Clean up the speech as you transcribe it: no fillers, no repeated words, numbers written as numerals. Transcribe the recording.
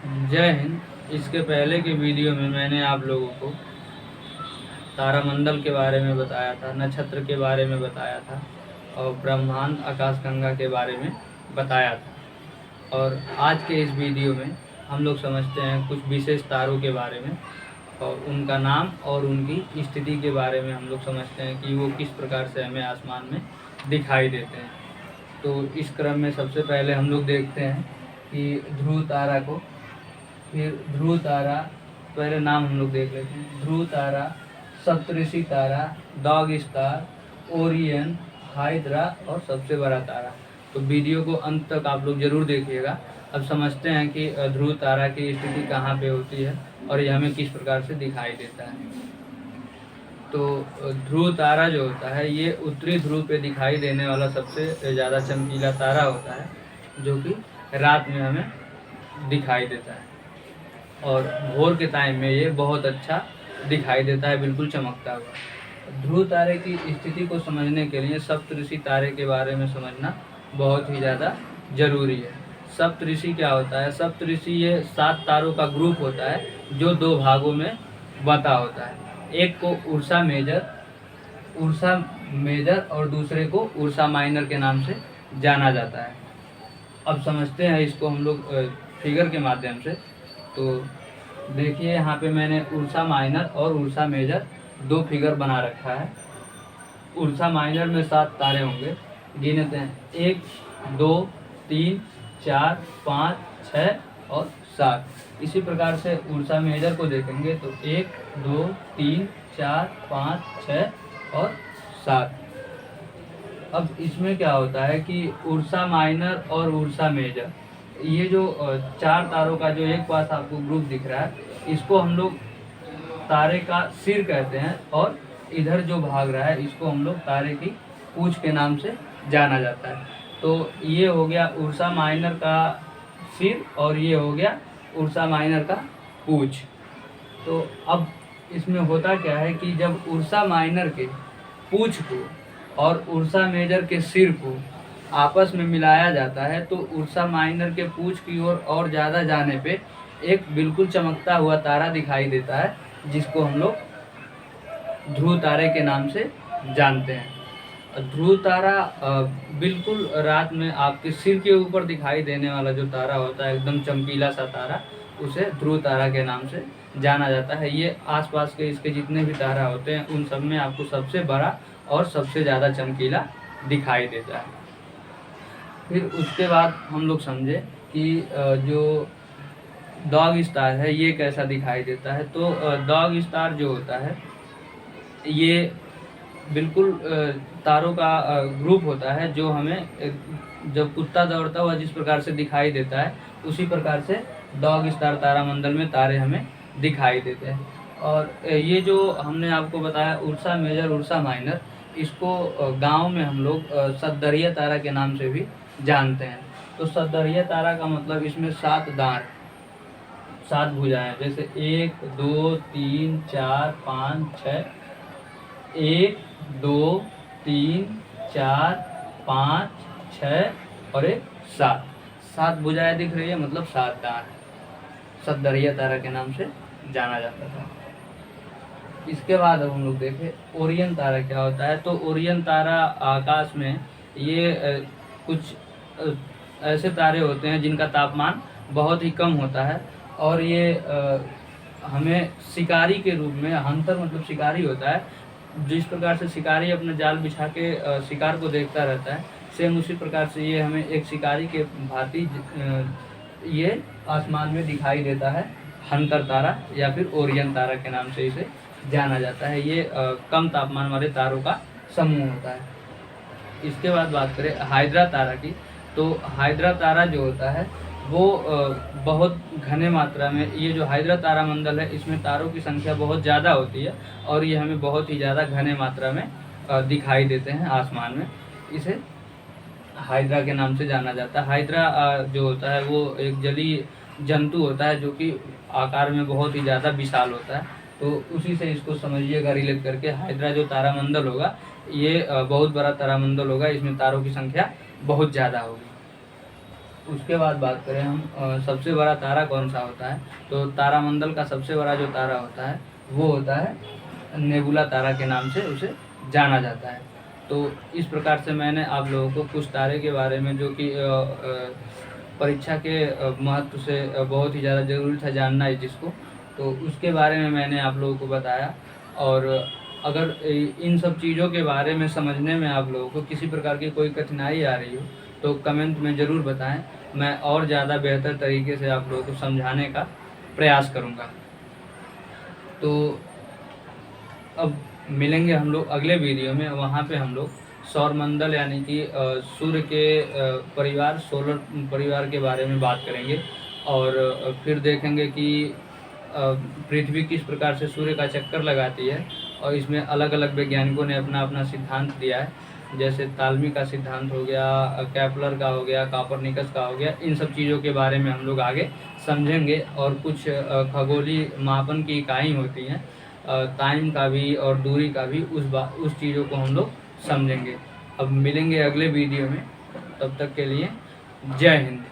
जय हिंद। इसके पहले के वीडियो में मैंने आप लोगों को तारामंडल के बारे में बताया था, नक्षत्र के बारे में बताया था और ब्रह्मांड आकाशगंगा के बारे में बताया था। और आज के इस वीडियो में हम लोग समझते हैं कुछ विशेष तारों के बारे में और उनका नाम और उनकी स्थिति के बारे में हम लोग समझते हैं कि वो किस प्रकार से हमें आसमान में दिखाई देते हैं। तो इस क्रम में सबसे पहले हम लोग देखते हैं कि ध्रुव तारा को, फिर ध्रुव तारा, पहले नाम हम लोग देख लेते हैं। ध्रुव तारा, सप्तऋषि तारा, डॉग स्टार, ओरियन, हाइड्रा और सबसे बड़ा तारा। तो वीडियो को अंत तक आप लोग जरूर देखिएगा। अब समझते हैं कि ध्रुव तारा की स्थिति कहाँ पे होती है और ये हमें किस प्रकार से दिखाई देता है। तो ध्रुव तारा जो होता है ये उत्तरी ध्रुव पे दिखाई देने वाला सबसे ज़्यादा चमकीला तारा होता है, जो कि रात में हमें दिखाई देता है और भोर के टाइम में ये बहुत अच्छा दिखाई देता है, बिल्कुल चमकता हुआ। ध्रुव तारे की स्थिति को समझने के लिए सप्तऋषि तारे के बारे में समझना बहुत ही ज़्यादा जरूरी है। सप्तऋषि क्या होता है? सप्तऋषि ये 7 तारों का ग्रुप होता है जो 2 भागों में बटा होता है। एक को उर्सा मेजर और दूसरे को उर्सा माइनर के नाम से जाना जाता है। अब समझते हैं इसको हम लोग फिगर के माध्यम से। तो देखिए यहाँ पे मैंने उर्सा माइनर और उर्सा मेजर 2 फिगर बना रखा है। उर्सा माइनर में 7 तारे होंगे, गिनते हैं 1 2 3 4 5 6 और 7। इसी प्रकार से उर्सा मेजर को देखेंगे तो 1 2 3 4 5 6 और 7। अब इसमें क्या होता है कि उर्सा माइनर और उर्सा मेजर, ये जो 4 तारों का जो एक पास आपको ग्रुप दिख रहा है, इसको हम लोग तारे का सिर कहते हैं और इधर जो भाग रहा है इसको हम लोग तारे की पूंछ के नाम से जाना जाता है। तो ये हो गया उर्सा माइनर का सिर और ये हो गया उर्सा माइनर का पूंछ। तो अब इसमें होता क्या है कि जब उर्सा माइनर के पूंछ को और उर्सा मेजर के सिर को आपस में मिलाया जाता है तो उर्सा माइनर के पूंछ की ओर और ज़्यादा जाने पे एक बिल्कुल चमकता हुआ तारा दिखाई देता है, जिसको हम लोग ध्रुव तारे के नाम से जानते हैं। ध्रुव तारा बिल्कुल रात में आपके सिर के ऊपर दिखाई देने वाला जो तारा होता है, एकदम चमकीला सा तारा, उसे ध्रुव तारा के नाम से जाना जाता है। ये आसपास के इसके जितने भी तारा होते हैं उन सब में आपको सबसे बड़ा और सबसे ज़्यादा चमकीला दिखाई देता है। फिर उसके बाद हम लोग समझे कि जो डॉग स्टार है ये कैसा दिखाई देता है। तो डॉग स्टार जो होता है ये बिल्कुल तारों का ग्रुप होता है जो हमें जब कुत्ता दौड़ता हुआ जिस प्रकार से दिखाई देता है उसी प्रकार से डॉग स्टार तारामंडल में तारे हमें दिखाई देते हैं। और ये जो हमने आपको बताया उर्सा मेजर उर्सा माइनर, इसको गांव में हम लोग सतदरिया तारा के नाम से भी जानते हैं। तो सतदरिया तारा का मतलब इसमें 7 दांत, 7 भुजाएं, जैसे 1 2 3 4 5 6, 1 2 3 4 5 6 और 1 7 भुजाएं दिख रही है, मतलब 7 दांत। सतदरिया तारा के नाम से जाना जाता था। इसके बाद अब हम लोग देखें ओरियन तारा क्या होता है। तो ओरियन तारा आकाश में ये कुछ ऐसे तारे होते हैं जिनका तापमान बहुत ही कम होता है और ये हमें शिकारी के रूप में, हंटर मतलब शिकारी होता है, जिस प्रकार से शिकारी अपना जाल बिछा के शिकार को देखता रहता है, सेम उसी प्रकार से ये हमें एक शिकारी के भांति ये आसमान में दिखाई देता है। हंटर तारा या फिर ओरियन तारा के नाम से इसे जाना जाता है। ये कम तापमान वाले तारों का समूह होता है। इसके बाद बात करें हाइड्रा तारा की, तो हाइड्रा तारा जो होता है वो बहुत घने मात्रा में, ये जो हाइड्रा तारा मंडल है इसमें तारों की संख्या बहुत ज़्यादा होती है और ये हमें बहुत ही ज़्यादा घने मात्रा में दिखाई देते हैं आसमान में। इसे हाइड्रा के नाम से जाना जाता है। हाइड्रा जो होता है वो एक जलीय जंतु होता है जो कि आकार में बहुत ही ज़्यादा विशाल होता है। तो उसी से इसको समझिएगा रिलेट करके, हाइड्रा जो तारामंडल होगा ये बहुत बड़ा तारामंडल होगा, इसमें तारों की संख्या बहुत ज़्यादा होगी। उसके बाद बात करें हम सबसे बड़ा तारा कौन सा होता है, तो तारामंडल का सबसे बड़ा जो तारा होता है वो होता है नेबुला तारा के नाम से उसे जाना जाता है। तो इस प्रकार से मैंने आप लोगों को कुछ तारे के बारे में, जो कि परीक्षा के महत्व से बहुत ही ज़्यादा ज़रूरी था जानना है जिसको, तो उसके बारे में मैंने आप लोगों को बताया। और अगर इन सब चीज़ों के बारे में समझने में आप लोगों को किसी प्रकार की कोई कठिनाई आ रही हो तो कमेंट में ज़रूर बताएं, मैं और ज़्यादा बेहतर तरीके से आप लोगों को समझाने का प्रयास करूँगा। तो अब मिलेंगे हम लोग अगले वीडियो में, वहाँ पे हम लोग सौरमंडल यानी कि सूर्य के परिवार, सोलर परिवार के बारे में बात करेंगे। और फिर देखेंगे कि पृथ्वी किस प्रकार से सूर्य का चक्कर लगाती है, और इसमें अलग अलग वैज्ञानिकों ने अपना अपना सिद्धांत दिया है, जैसे तालमी का सिद्धांत हो गया, केपलर का हो गया, कोपरनिकस का हो गया। इन सब चीज़ों के बारे में हम लोग आगे समझेंगे। और कुछ खगोलीय मापन की इकाई होती हैं, टाइम का भी और दूरी का भी, उस चीज़ों को हम लोग समझेंगे। अब मिलेंगे अगले वीडियो में, तब तक के लिए जय हिंद।